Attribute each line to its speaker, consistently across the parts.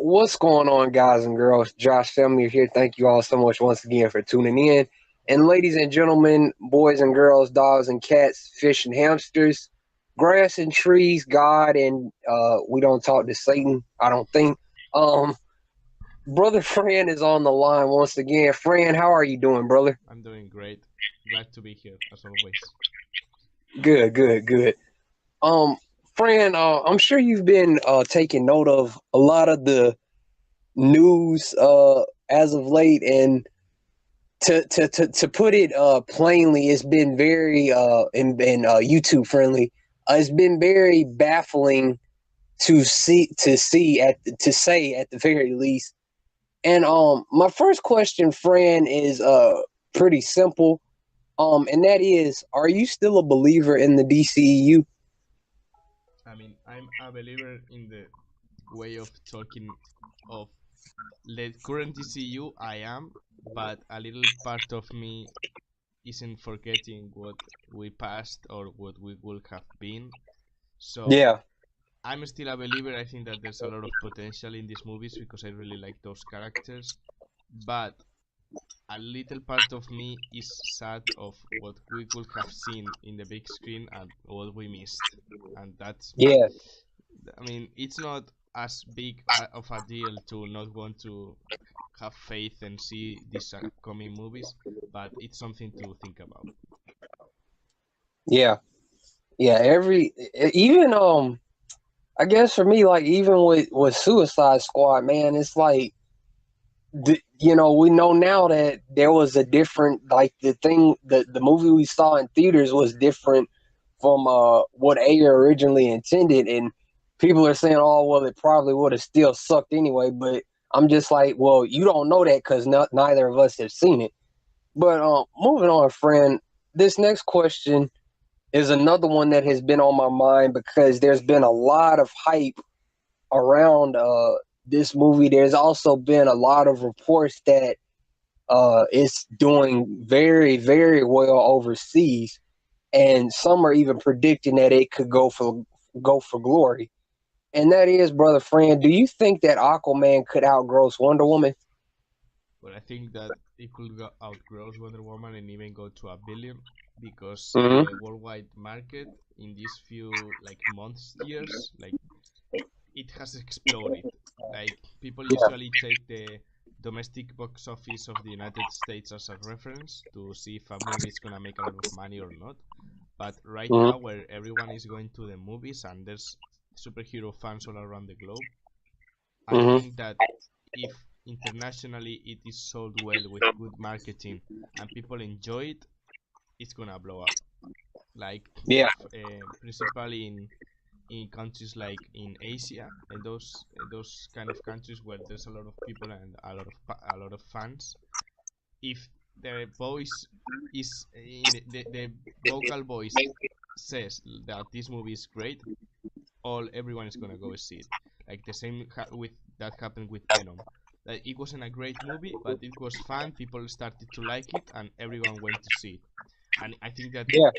Speaker 1: What's going on, guys and girls? Josh Family here. Thank you all so much once again for tuning in. And ladies and gentlemen, boys and girls, dogs and cats, fish and hamsters, grass and trees, God, and we don't talk to Satan, I don't think. Um, Brother Fran is on the line once again. Fran, how are you doing, brother?
Speaker 2: I'm doing great. Glad to be here as always.
Speaker 1: Good, good, good. Um, Fran, I'm sure you've been taking note of a lot of the news as of late, and to put it plainly, it's been very and YouTube friendly. It's been very baffling to say at the very least. And my first question, Fran, is pretty simple. And that is, are you still a believer in the DCEU?
Speaker 2: I mean, I'm a believer in the way of talking of the current DCU. I am, but a little part of me isn't forgetting what we passed or what we would have been. So
Speaker 1: Yeah,
Speaker 2: I'm still a believer. I think that there's a lot of potential in these movies because I really like those characters. But a little part of me is sad of what we could have seen in the big screen and what we missed. And that's,
Speaker 1: yeah,
Speaker 2: I mean, it's not as big of a deal to not want to have faith and see these upcoming movies, but it's something to think about.
Speaker 1: yeah, yeah. Even I guess for me, like even with Suicide Squad, man, it's like we know now that there was a different, like the movie we saw in theaters was different from what Ayer originally intended, and people are saying, oh well, it probably would have still sucked anyway. But I'm just like, well, you don't know that because neither of us have seen it. But moving on, friend, this next question is another one that has been on my mind because there's been a lot of hype around this movie. There's also been a lot of reports that it's doing very, very well overseas, and some are even predicting that it could go for glory. And that is, brother Fran, do you think that Aquaman could outgross Wonder Woman?
Speaker 2: But I think that it could go outgrow Wonder Woman and even go to a billion because
Speaker 1: Mm-hmm.
Speaker 2: the worldwide market in these few like months, years, like it has exploded. Like people
Speaker 1: Yeah.
Speaker 2: usually take the domestic box office of the United States as a reference to see if a movie is gonna make a lot of money or not. But right now,
Speaker 1: Mm-hmm.
Speaker 2: where everyone is going to the movies and there's superhero fans all around the globe, I
Speaker 1: Mm-hmm.
Speaker 2: think that if internationally it is sold well with good marketing and people enjoy it, it's gonna blow up. Like
Speaker 1: Yeah.
Speaker 2: principally in countries like in Asia and those kind of countries where there's a lot of people and a lot of fans. If the voice is in the vocal voice says that this movie is great, all everyone is gonna go see it. Like the same with that happened with Venom. Like it wasn't a great movie, but it was fun. People started to like it, and everyone went to see it. And I think that
Speaker 1: Yeah.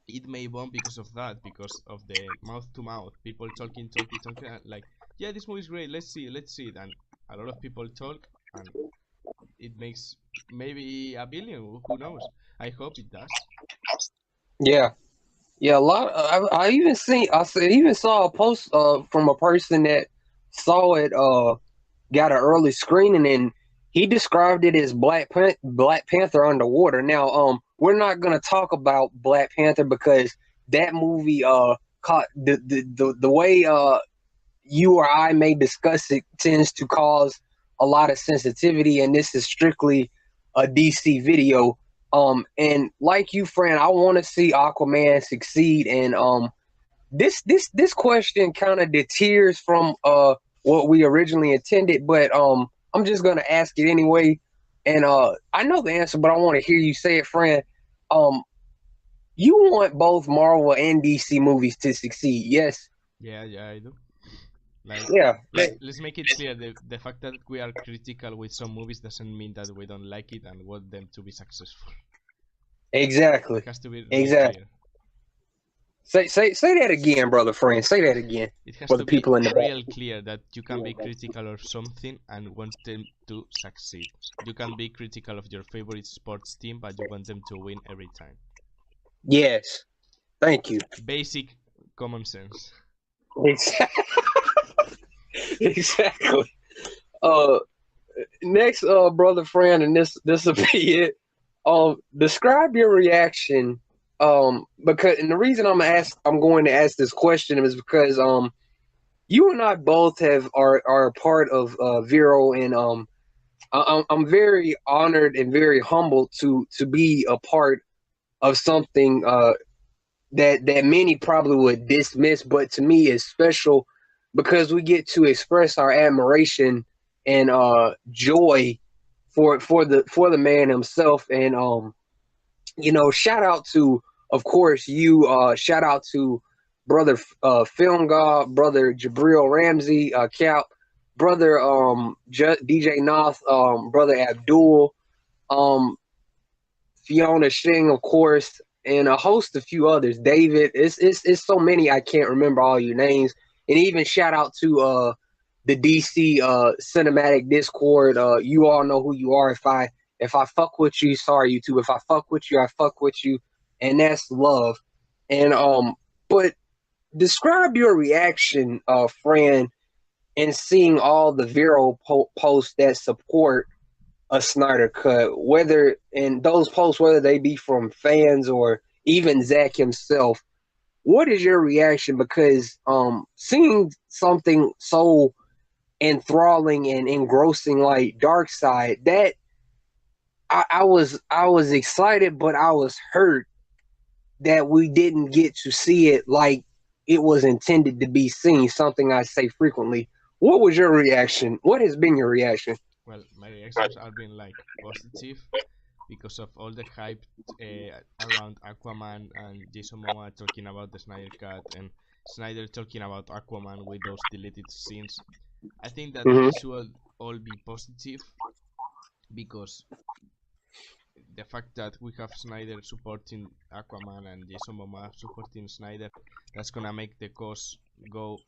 Speaker 2: it may bomb because of that, because of the mouth to mouth, people talking, talking, talking, like, yeah, this movie is great. Let's see it, and a lot of people talk, and it makes maybe a billion. Who knows? I hope it does.
Speaker 1: Yeah. Yeah, a lot. I even saw a post from a person that saw it. Got an early screening, and he described it as Black Panther underwater. Now, we're not gonna talk about Black Panther because that movie caught the way you or I may discuss it tends to cause a lot of sensitivity, and this is strictly a DC video. And like you, Fran, I want to see Aquaman succeed, and this question kind of deters from what we originally intended, but I'm just gonna ask it anyway. And I know the answer, but I want to hear you say it, Fran. Um, you want both Marvel and DC movies to succeed, yes?
Speaker 2: Yeah, yeah, I do. Like,
Speaker 1: Yeah,
Speaker 2: let's make it clear: the fact that we are critical with some movies doesn't mean that we don't like it and want them to be successful. It
Speaker 1: exactly,
Speaker 2: has to be really
Speaker 1: exactly.
Speaker 2: clear.
Speaker 1: Say that again, brother Fran. Say that again
Speaker 2: It has
Speaker 1: for the
Speaker 2: to be
Speaker 1: people in the
Speaker 2: real
Speaker 1: back.
Speaker 2: clear that you can be critical of something and want them to succeed. You can be critical of your favorite sports team, but you want them to win every time.
Speaker 1: Yes. Thank you.
Speaker 2: Basic common sense.
Speaker 1: Exactly. Uh, next, brother Fran, and this will be it. Describe your reaction. Because and the reason I'm going to ask this question is because you and I both are a part of Vero, and I'm very honored and very humbled to be a part of something that many probably would dismiss, but to me is special because we get to express our admiration and joy for the man himself. And shout out to, of course, you. Shout out to brother Film God, brother Jabril Ramsey, Cap, brother DJ Noth, brother Abdul, um, Fiona Shing, of course, and a host of few others. David, it's so many I can't remember all your names. And even shout out to the DC cinematic Discord. You all know who you are. If I fuck with you, sorry YouTube. If I fuck with you, I fuck with you, and that's love. And but describe your reaction, Fran, and seeing all the viral posts that support a Snyder cut, whether in those posts, whether they be from fans or even Zach himself. What is your reaction? Because seeing something so enthralling and engrossing like Dark Side, that I was excited, but I was hurt that we didn't get to see it like it was intended to be seen. Something I say frequently. What was your reaction? What has been your reaction?
Speaker 2: Well, my reactions have been like positive because of all the hype around Aquaman and Jason Momoa talking about the Snyder Cut and Snyder talking about Aquaman with those deleted scenes. I think that
Speaker 1: Mm-hmm.
Speaker 2: it should all be positive because the fact that we have Snyder supporting Aquaman and Jason Momoa supporting Snyder, that's gonna make the cause go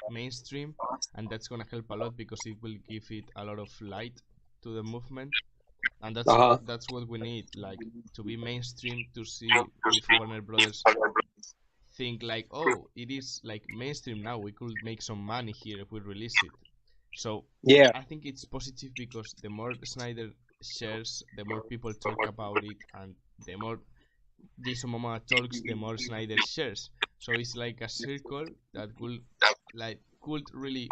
Speaker 2: mainstream, and that's gonna help a lot because it will give it a lot of light to the movement, and
Speaker 1: Uh huh.
Speaker 2: that's what we need, like to be mainstream to see if Warner Brothers think like, oh, it is like mainstream now. We could make some money here if we release it. So
Speaker 1: Yeah.
Speaker 2: I think it's positive because the more Snyder shares, the more people talk about it, and the more Jason Momoa talks, the more Snyder shares. So it's like a circle that could really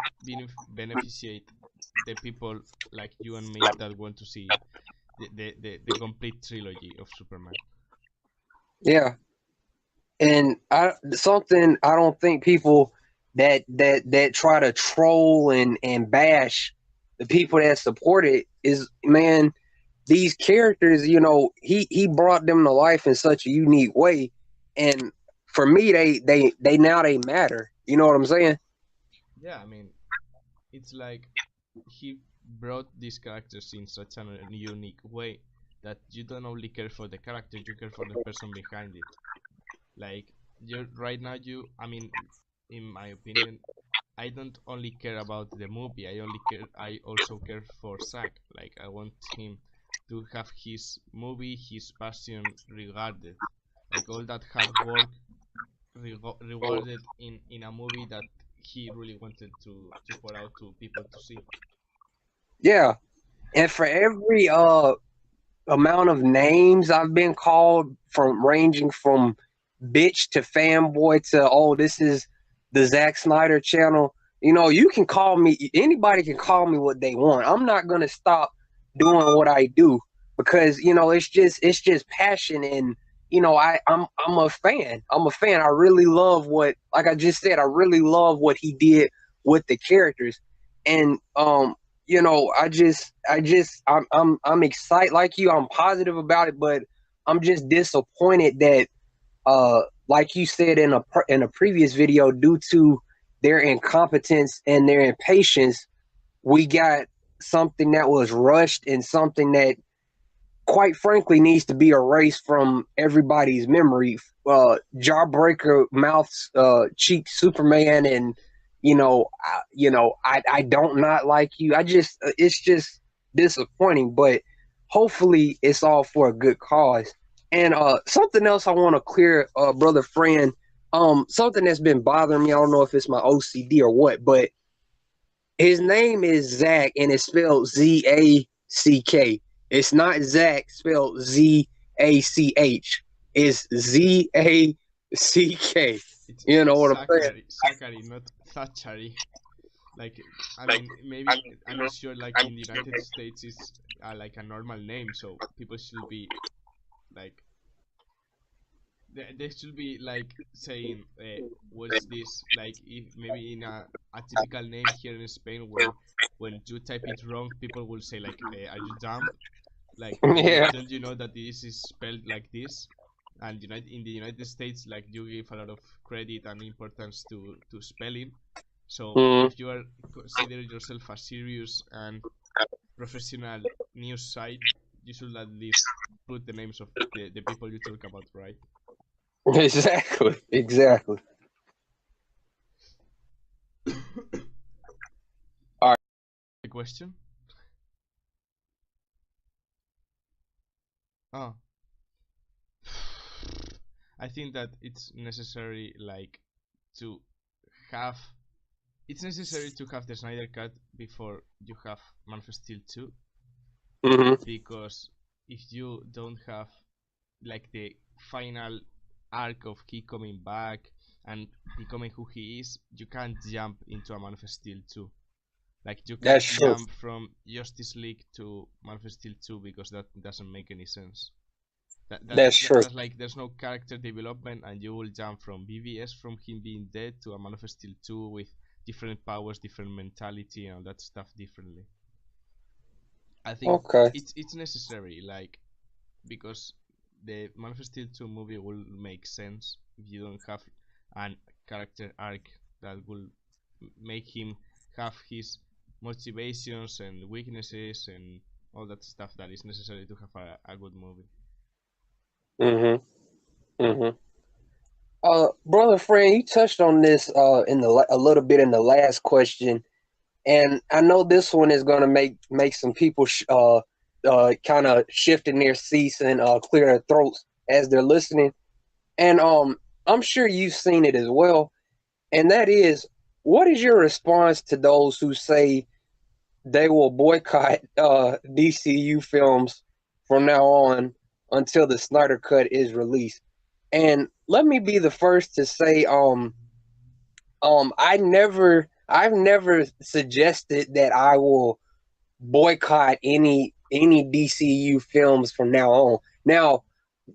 Speaker 2: beneficiate the people like you and me that want to see the complete trilogy of Superman.
Speaker 1: Yeah. And something I don't think people that try to troll and bash the people that support it is, man, these characters, he brought them to life in such a unique way, and for me they now they matter, you know what I'm saying?
Speaker 2: Yeah, I mean, it's like he brought these characters in such a unique way that you don't only care for the character, you care for the person behind it. Like you right now, I mean, in my opinion, I don't only care about the movie. I also care for Zack. Like I want him to have his movie, his passion regarded, like all that hard work rewarded in a movie that he really wanted to pour out to people to see.
Speaker 1: Yeah. And for every amount of names I've been called, from ranging from bitch to fanboy to, oh, this is the Zack Snyder channel. You can call me, anybody can call me what they want. I'm not gonna stop doing what I do because it's just passion. And I'm a fan. I'm a fan. I really love what, like I just said, I really love what he did with the characters. And I'm excited like you. I'm positive about it, but I'm just disappointed that like you said in a previous video, due to their incompetence and their impatience, we got something that was rushed and something that, quite frankly, needs to be erased from everybody's memory. jawbreaker, mouth cheek Superman, and I don't not like you. I just it's just disappointing, but hopefully it's all for a good cause. And something else I want to clear, brother Fran, something that's been bothering me. I don't know if it's my OCD or what, but his name is Zach, and it's spelled Zack. It's not Zach spelled Zach. It's Zack.
Speaker 2: It's
Speaker 1: You know what I'm saying?
Speaker 2: Zachary, not Thachary. Like, I mean, maybe I'm sure, like in the United States, it's like a normal name, so people should be like they should be like saying, "What's this?" Like, if maybe in a typical name here in Spain, when you type it wrong, people will say like, "Are you dumb?" Like,
Speaker 1: Yeah.
Speaker 2: don't you know that this is spelled like this? And in the United States, like, you give a lot of credit and importance to spelling. So
Speaker 1: Mm,
Speaker 2: if you are consider yourself a serious and professional news site, you should at least put the names of the people you talk about, right?
Speaker 1: exactly. Exactly. All right.
Speaker 2: The question? Oh, I think that it's necessary, like, to have. It's necessary to have the Snyder Cut before you have Man of Steel 2,
Speaker 1: Mm-hmm.
Speaker 2: because if you don't have like the final arc of he coming back and becoming who he is, you can't jump into a Man of Steel 2. Like, you
Speaker 1: That's
Speaker 2: can't
Speaker 1: true.
Speaker 2: jump from Justice League to Man of Steel 2 because that doesn't make any sense.
Speaker 1: That's true.
Speaker 2: That's like there's no character development, and you will jump from BVS from him being dead to a Man of Steel 2 with different powers, different mentality, and all that stuff differently. I think
Speaker 1: Okay.
Speaker 2: it's necessary, like, because the Man of Steel 2 movie will make sense if you don't have an character arc that will make him have his motivations and weaknesses and all that stuff that is necessary to have a good movie.
Speaker 1: Mm-hmm. Mm-hmm. Brother Fran, you touched on this a little bit in the last question, and I know this one is going to make some people kind of shift in their seats and clear their throats as they're listening. And I'm sure you've seen it as well. And that is, what is your response to those who say they will boycott DCU films from now on until the Snyder Cut is released? And let me be the first to say, I've never suggested that I will boycott any DCU films from now on. Now,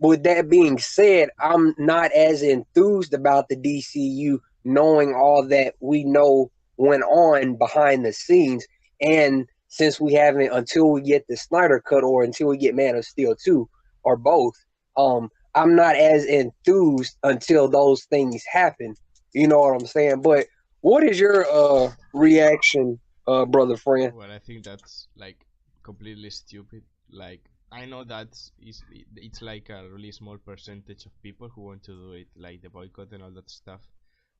Speaker 1: with that being said, I'm not as enthused about the DCU knowing all that we know went on behind the scenes. And since we haven't, until we get the Snyder Cut or until we get Man of Steel 2 or both, I'm not as enthused until those things happen. You know what I'm saying? But what is your reaction, brother Fran?
Speaker 2: Well, I think that's like completely stupid. Like, I know that it's like a really small percentage of people who want to do it, like the boycott and all that stuff.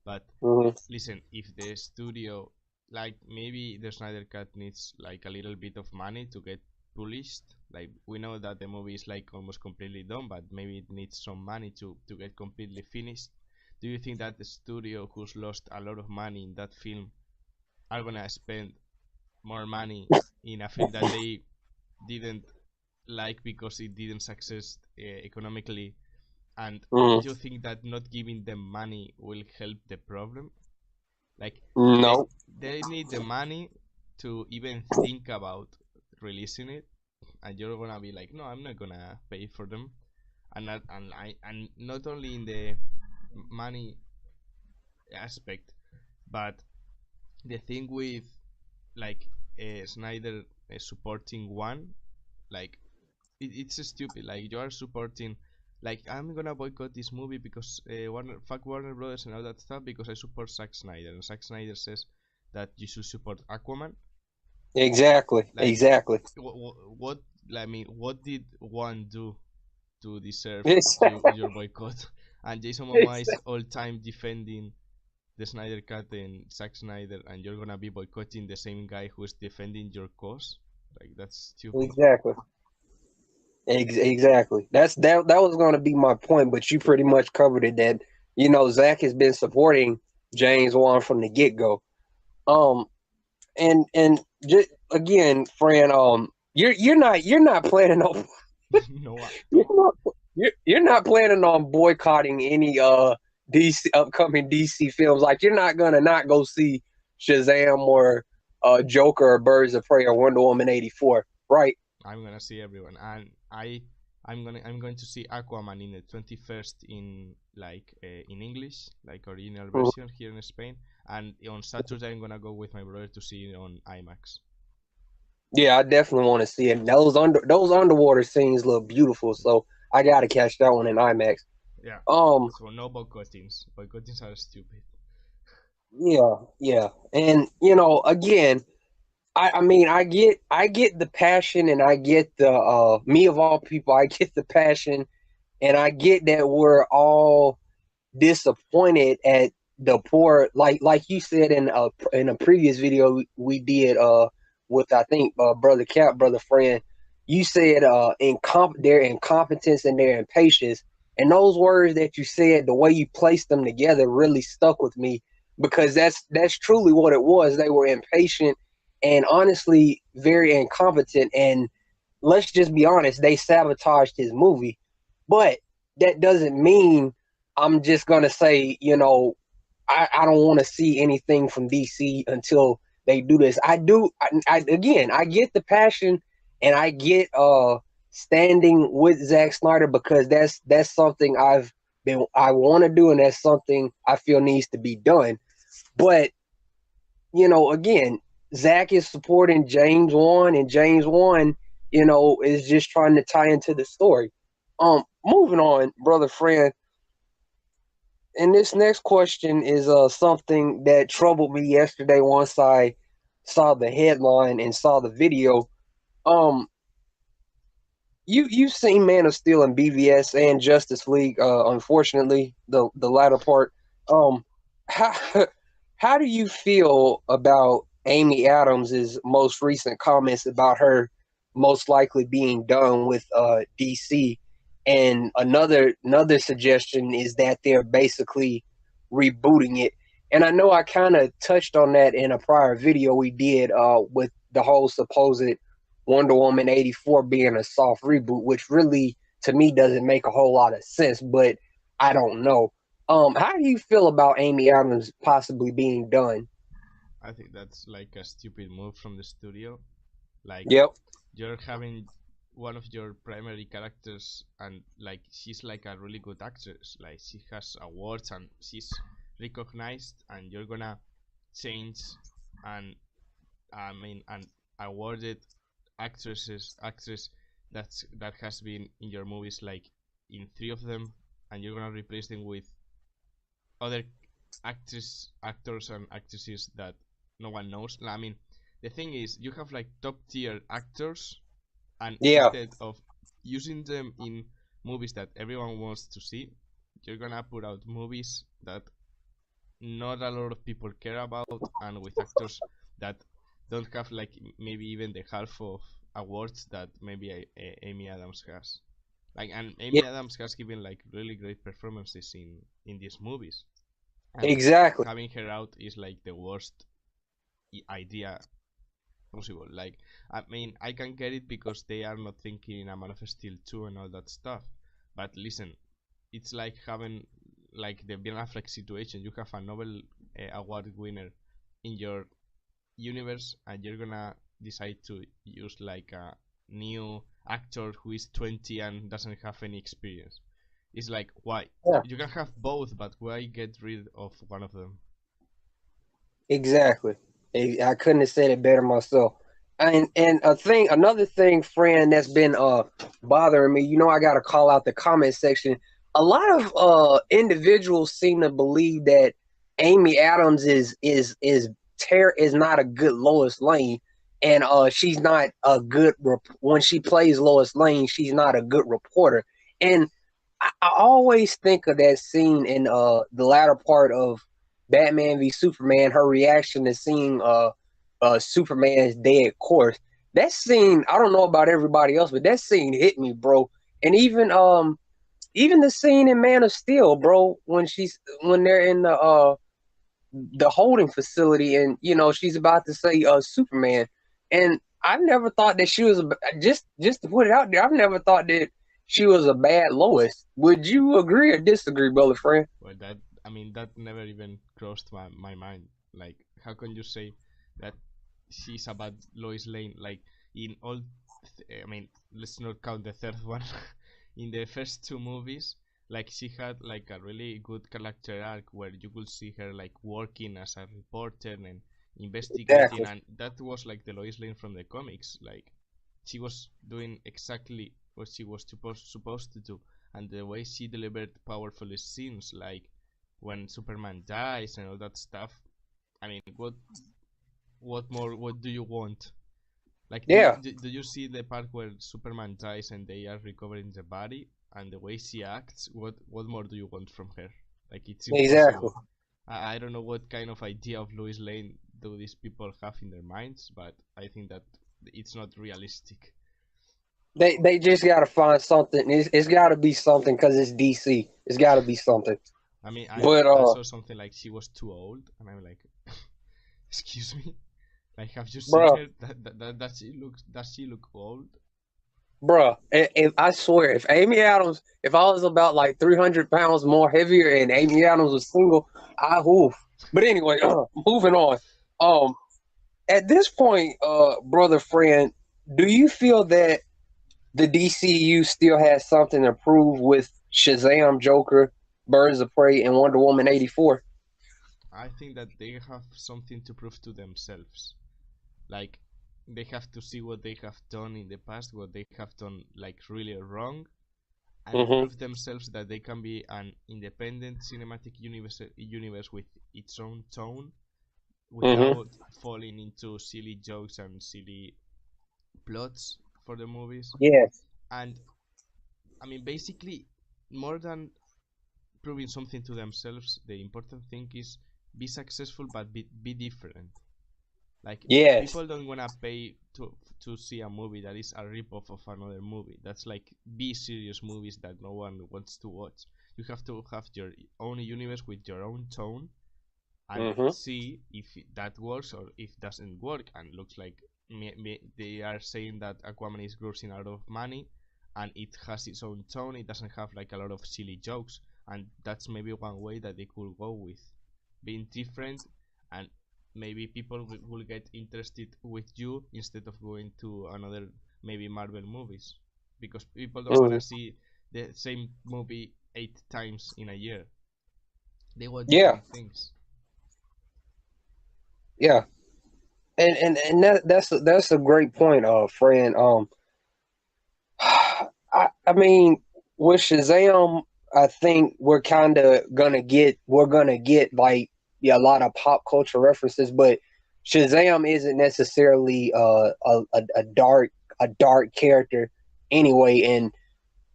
Speaker 2: But
Speaker 1: Mm-hmm.
Speaker 2: listen, if the studio, like, maybe the Snyder Cut needs like a little bit of money to get published. Like, we know that the movie is like almost completely done, but maybe it needs some money to get completely finished. Do you think that the studio who's lost a lot of money in that film are gonna spend more money in a film that they didn't like because it didn't success economically, and
Speaker 1: Mm,
Speaker 2: you think that not giving them money will help the problem? Like, they
Speaker 1: no.
Speaker 2: they need the money to even think about releasing it, and you're gonna be like, no, I'm not gonna pay for them. And not only in the money aspect, but the thing with, like, Snyder supporting one, like, it's stupid. Like, you are supporting, like, I'm gonna boycott this movie because Warner Brothers and all that stuff because I support Zack Snyder, and Zack Snyder says that you should support Aquaman.
Speaker 1: Exactly.
Speaker 2: Like,
Speaker 1: Exactly.
Speaker 2: what I mean, what did one do to deserve
Speaker 1: It's
Speaker 2: your boycott? and Jason Momoa is all time defending the Snyder Cut and Zack Snyder, and you're gonna be boycotting the same guy who is defending your cause. Like that's stupid.
Speaker 1: Exactly. Exactly. That was going to be my point, but you pretty much covered it. That Zach has been supporting James Wan from the get go. Um, and just again, Fran, you're not planning on
Speaker 2: No,
Speaker 1: you're not you're not planning on boycotting any DC upcoming DC films. Like you're not gonna not go see Shazam or Joker or Birds of Prey or Wonder Woman 84, right?
Speaker 2: I'm gonna see everyone, and I'm going to see Aquaman in the 21st in in English, like original version here in Spain, and on Saturday I'm gonna go with my brother to see it on IMAX.
Speaker 1: Yeah, I definitely want to see it. Those underwater scenes look beautiful, so I gotta catch that one in IMAX.
Speaker 2: Yeah.
Speaker 1: Um,
Speaker 2: So no boycottings. Boycottings are stupid.
Speaker 1: yeah, yeah, and again, I mean, I get the passion, and I get the me of all people, I get the passion, and I get that we're all disappointed at the poor, like you said in a previous video we did with I think brother Cap, brother Fran, you said their incompetence and their impatience, and those words that you said, the way you placed them together really stuck with me, because that's truly what it was. They were impatient and honestly very incompetent, and let's just be honest, they sabotaged his movie. But that doesn't mean I'm just gonna say, I don't want to see anything from DC until they do this. I do. Again, I get the passion, and I get standing with Zack Snyder, because that's something I want to do, and that's something I feel needs to be done. But again, Zach is supporting James Wan, and James Wan, is just trying to tie into the story. Moving on, brother Fran. And this next question is something that troubled me yesterday once I saw the headline and saw the video. Um, you've seen Man of Steel and BVS and Justice League. Unfortunately, the latter part. How how do you feel about Amy Adams's most recent comments about her most likely being done with DC? And another suggestion is that they're basically rebooting it. And I know I kind of touched on that in a prior video we did with the whole supposed Wonder Woman 84 being a soft reboot, which really to me doesn't make a whole lot of sense, but I don't know. How do you feel about Amy Adams possibly being done?
Speaker 2: I think that's like a stupid move from the studio. Like
Speaker 1: Yep.
Speaker 2: you're having one of your primary characters, and like she's like a really good actress. Like she has awards and she's recognized, and you're gonna change and and awarded actress that has been in your movies like in three of them, and you're gonna replace them with other actors and actresses that no one knows. I mean, the thing is, you have like top tier actors, and
Speaker 1: Yeah.
Speaker 2: instead of using them in movies that everyone wants to see, you're gonna put out movies that not a lot of people care about, and with actors that don't have like maybe even the half of awards that maybe Amy Adams has. Like, and
Speaker 1: Yeah.
Speaker 2: Amy Adams has given like really great performances in these movies, and
Speaker 1: Exactly.
Speaker 2: having her out is like the worst idea possible. Like, I mean, I can get it because they are not thinking in a Man of Steel 2 and all that stuff. But listen, it's like having like the Ben Affleck situation. You have a Nobel Award winner in your universe, and you're gonna decide to use like a new actor who is 20 and doesn't have any experience. It's like, why?
Speaker 1: Yeah.
Speaker 2: You can have both, but why get rid of one of them?
Speaker 1: Exactly. I couldn't have said it better myself. And another thing, Fran, that's been bothering me. I got to call out the comment section. A lot of individuals seem to believe that Amy Adams is not a good Lois Lane, and she's not a good when she plays Lois Lane. She's not a good reporter, and I always think of that scene in the latter part of Batman v Superman. Her reaction to seeing Superman's dead corpse. That scene, I don't know about everybody else, but that scene hit me, bro. And even the scene in Man of Steel, bro, when they're in the holding facility, and she's about to say Superman, and I've never thought that she was just to put it out there. I've never thought that she was a bad Lois. Would you agree or disagree, brother friend?
Speaker 2: Well, that never even crossed my mind. Like, how can you say that she's a bad Lois Lane? Like, in all, let's not count the third one. In the first two movies, like, she had like a really good character arc where you could see her like working as a reporter and investigating,
Speaker 1: Exactly.
Speaker 2: and that was like the Lois Lane from the comics. Like, she was doing exactly what she was supposed to do, and the way she delivered powerful scenes, like when Superman dies and all that stuff. I mean, what more? What do you want? Like,
Speaker 1: Yeah,
Speaker 2: do you see the part where Superman dies and they are recovering the body and the way she acts? What more do you want from her? Like, it's
Speaker 1: exactly.
Speaker 2: impossible. I don't know what kind of idea of Lois Lane do these people have in their minds, but I think that it's not realistic.
Speaker 1: They just got to find something. It's got to be something because it's DC. It's got to be something.
Speaker 2: I mean,
Speaker 1: But
Speaker 2: I saw something like she was too old, and I'm like, excuse me, like, have you seen
Speaker 1: bro,
Speaker 2: her? Does she look old?
Speaker 1: bro, if I swear, if I was about like 300 pounds more heavier, and Amy Adams was single, I woof. But anyway, moving on. Um, at this point, brother friend, do you feel that the DCU still has something to prove with Shazam, Joker, Birds of Prey, and Wonder Woman 84?
Speaker 2: I think that they have something to prove to themselves. Like, they have to see what they have done in the past, what they have done like really wrong, and
Speaker 1: Mm-hmm.
Speaker 2: prove themselves that they can be an independent cinematic universe with its own tone
Speaker 1: Mm-hmm.
Speaker 2: without falling into silly jokes and silly plots for the movies.
Speaker 1: Yes.
Speaker 2: And I mean, basically, more than proving something to themselves, the important thing is be successful but be different. Like,
Speaker 1: Yes.
Speaker 2: people don't wanna pay to see a movie that is a rip-off of another movie. That's like B serious movies that no one wants to watch. You have to have your own universe with your own tone and
Speaker 1: Mm-hmm.
Speaker 2: see if that works or if doesn't work. And looks like they are saying that Aquaman is grossing out of money and it has its own tone. It doesn't have like a lot of silly jokes, and that's maybe one way that they could go with being different, and maybe people will get interested with you instead of going to another maybe Marvel movies, because people don't want
Speaker 1: Mm-hmm.
Speaker 2: to see the same movie 8 times in a year. They want
Speaker 1: Yeah.
Speaker 2: different things.
Speaker 1: Yeah. And that's a great point, friend. I mean, with Shazam, I think we're gonna get like, yeah, a lot of pop culture references, but Shazam isn't necessarily a dark character anyway. And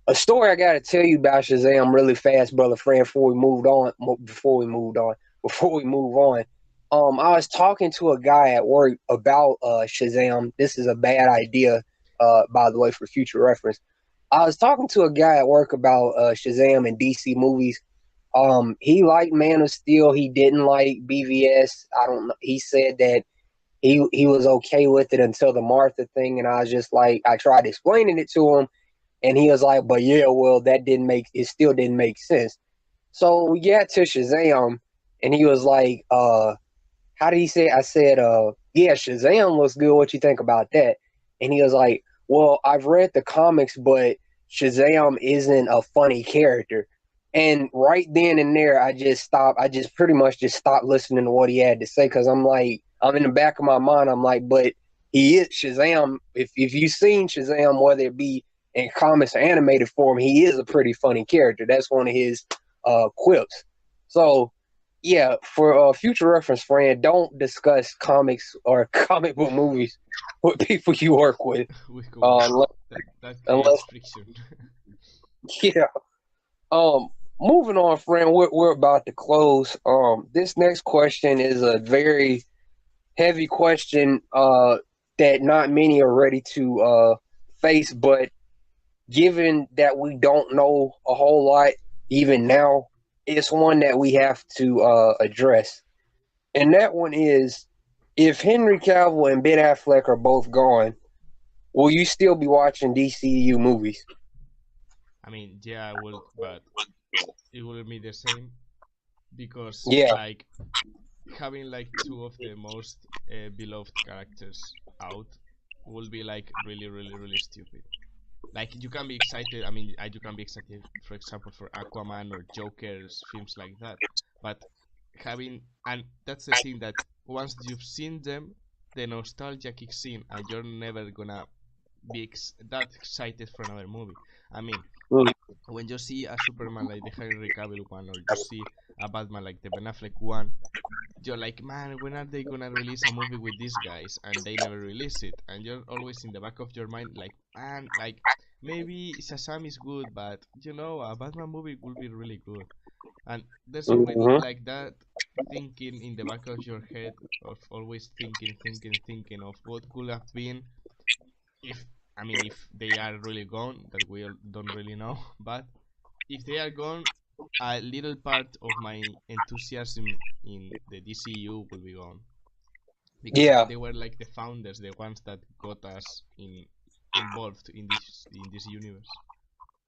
Speaker 1: a story I gotta tell you about Shazam really fast, brother friend, before we move on. I was talking to a guy at work about Shazam. This is a bad idea, by the way, for future reference. I was talking to a guy at work about Shazam and DC movies. He liked Man of Steel. He didn't like BVS. I don't know. He said that he was okay with it until the Martha thing, and I was just like, I tried explaining it to him, and he was like, "But yeah, well, it still didn't make sense." So we got to Shazam, and he was like, how did he say? I said, yeah, Shazam looks good. What you think about that? And he was like, well, I've read the comics, but Shazam isn't a funny character. And right then and there, I just stopped. I just pretty much just stopped listening to what he had to say, because I'm like, I'm in the back of my mind. I'm like, but he is Shazam. If you've seen Shazam, whether it be in comics or animated form, he is a pretty funny character. That's one of his quips. So yeah, for future reference, Fran, don't discuss comics or comic book movies with people you work with.
Speaker 2: We could.
Speaker 1: Unless,
Speaker 2: That
Speaker 1: unless
Speaker 2: creates friction.
Speaker 1: yeah, Um, moving on, friend. We're about to close. This next question is a very heavy question. That not many are ready to face, but given that we don't know a whole lot even now, it's one that we have to address. And that one is, if Henry Cavill and Ben Affleck are both gone, will you still be watching DCU movies?
Speaker 2: I mean, yeah, I will, but it will be the same because
Speaker 1: Yeah,
Speaker 2: like having like two of the most beloved characters out will be like really, really, really stupid. Like you can be excited. I mean, you can be excited, for example, for Aquaman or Joker's films like that. But having and that's the thing that once you've seen them, the nostalgia kicks in, and you're never gonna be that excited for another movie. I mean,
Speaker 1: mm,
Speaker 2: when you see a Superman like the Henry Cavill one, or you see a Batman like the Ben Affleck one, you're like, man, when are they gonna release a movie with these guys? And they never release it, and you're always in the back of your mind, like, man, like maybe Shazam is good, but a Batman movie will be really good. And there's always
Speaker 1: mhm.
Speaker 2: like that thinking in the back of your head of always thinking of what could have been if I mean if they are really gone, that we don't really know, but if they are gone, a little part of my enthusiasm in the DCU will be gone because
Speaker 1: Yeah,
Speaker 2: they were like the founders, the ones that got us involved in this universe.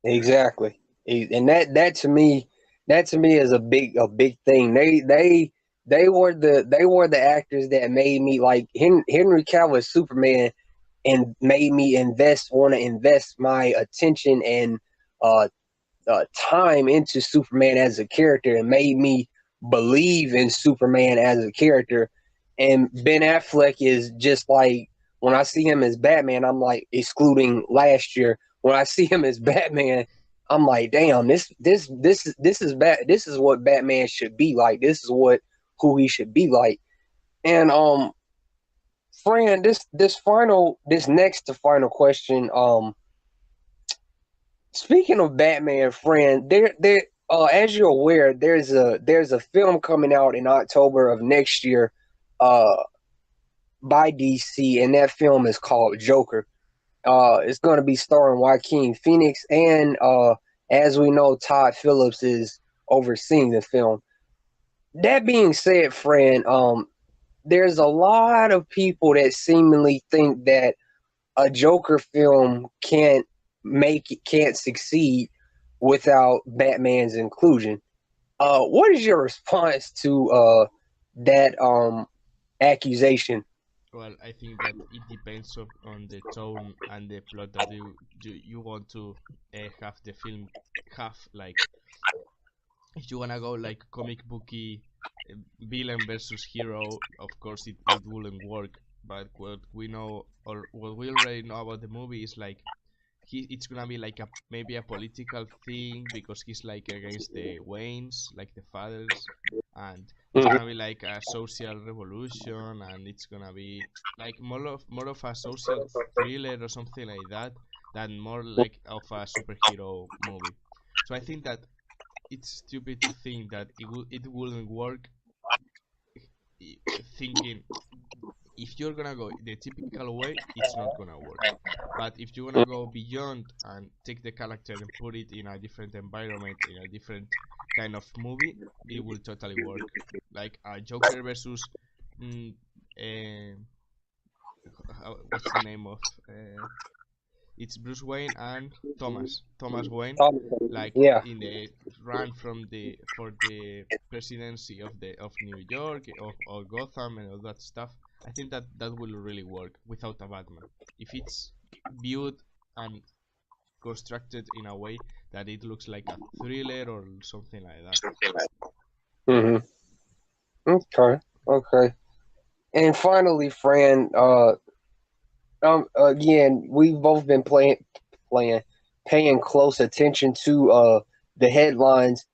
Speaker 1: exactly. And that to me is a big thing. They were the actors that made me like Henry Cavill as Superman, and made me want to invest my attention and uh, time into Superman as a character, and made me believe in Superman as a character. And Ben Affleck is just like, when I see him as Batman, I'm like, excluding last year, when I see him as Batman, I'm like, damn, this is what Batman should be like. This is what who he should be like. And Fran, this next to final question. Speaking of Batman, friend, as you're aware, there's a film coming out in October of next year, uh, by DC, and that film is called Joker. It's going to be starring Joaquin Phoenix, and as we know, Todd Phillips is overseeing the film. That being said, friend, there's a lot of people that seemingly think that a Joker film can't succeed without Batman's inclusion. What is your response to that accusation?
Speaker 2: Well, I think that it depends on the tone and the plot that you want to have the film have. Like, if you wanna go like comic booky villain versus hero, of course it wouldn't work. But what we know or what we already know about the movie is like it's gonna be like a maybe a political thing because he's like against the Waynes, like the fathers, and it's
Speaker 1: Mhm.
Speaker 2: gonna be like a social revolution, and it's gonna be like more of a social thriller or something like that than more like of a superhero movie. So I think that it's stupid to think that it wouldn't work thinking if you're gonna go the typical way, it's not gonna work. But if you're gonna go beyond and take the character and put it in a different environment, in a different kind of movie, it will totally work. Like a Joker versus, mm, uh, what's the name of? It's Bruce Wayne and Thomas Wayne, like
Speaker 1: Yeah.
Speaker 2: in the run from the for the presidency of New York or Gotham and all that stuff. I think that that will really work without a Batman if it's viewed and constructed in a way that it looks like a thriller or something like that.
Speaker 1: Hmm. Okay. Okay. And finally, Fran, again, we've both been playing, paying close attention to the headlines,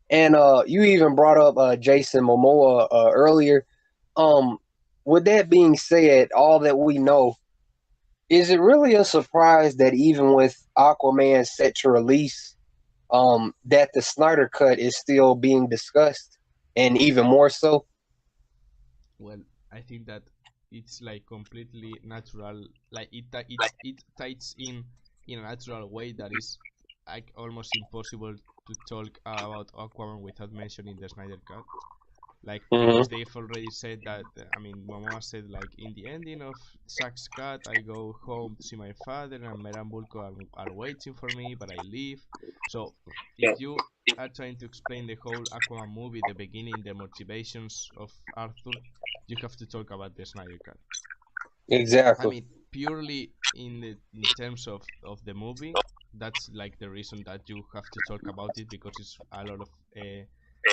Speaker 1: and you even brought up Jason Momoa earlier. Um, with that being said, all that we know, is it really a surprise that even with Aquaman set to release, that the Snyder cut is still being discussed, and even more so.
Speaker 2: Well, I think that it's like completely natural. Like it ties in a natural way that is like almost impossible to talk about Aquaman without mentioning the Snyder cut. Like
Speaker 1: Hmm.
Speaker 2: because they've already said that. I mean, Momoa said like in the ending of Zack's cut, I go home to see my father, and Mera and Bulko are waiting for me, but I leave. So if you are trying to explain the whole Aquaman movie, the beginning, the motivations of Arthur, you have to talk about the Snyder cut. I
Speaker 1: Exactly.
Speaker 2: mean, purely in terms of the movie, that's like the reason that you have to talk about it because it's a lot of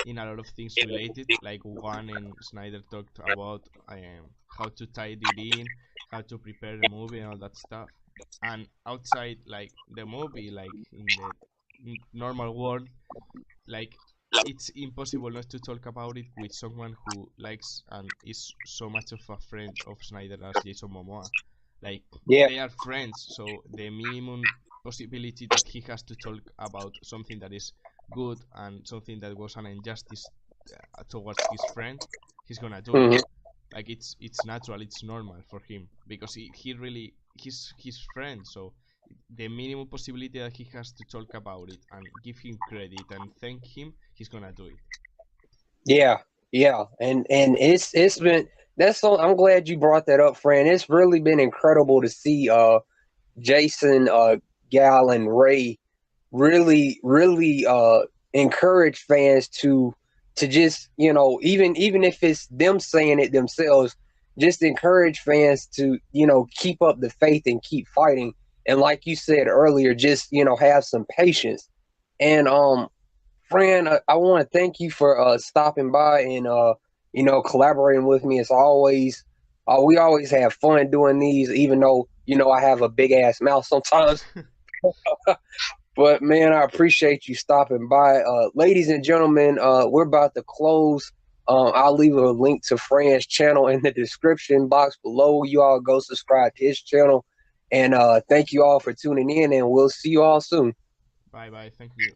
Speaker 2: in a lot of things related. Like one and Snyder talked about how to tie it in, how to prepare the movie and all that stuff. And outside like the movie, like in the normal world, like it's impossible not to talk about it with someone who likes and is so much of a friend of Snyder as Jason Momoa. Like
Speaker 1: Yeah.
Speaker 2: they are friends, so the minimum possibility that he has to talk about something that is good and something that was an injustice towards his friend, he's gonna do it.
Speaker 1: Hmm.
Speaker 2: Like it's natural, it's normal for him because he really he's his friend. So the minimum possibility that he has to talk about it and give him credit and thank him, he's gonna do it.
Speaker 1: Yeah. Yeah. And it's been that's so I'm glad you brought that up, Fran. It's really been incredible to see Jason, Gal, and Ray really encourage fans to just even if it's them saying it themselves, just encourage fans to keep up the faith and keep fighting. And like you said earlier, just have some patience. And Fran, I want to thank you for stopping by and collaborating with me as always. We always have fun doing these, even though I have a big ass mouth sometimes. But man, I appreciate you stopping by. Ladies and gentlemen, we're about to close. I'll leave a link to Fran's channel in the description box below. You all go subscribe to his channel. And thank you all for tuning in, and we'll see you all soon.
Speaker 2: Bye bye, thank you.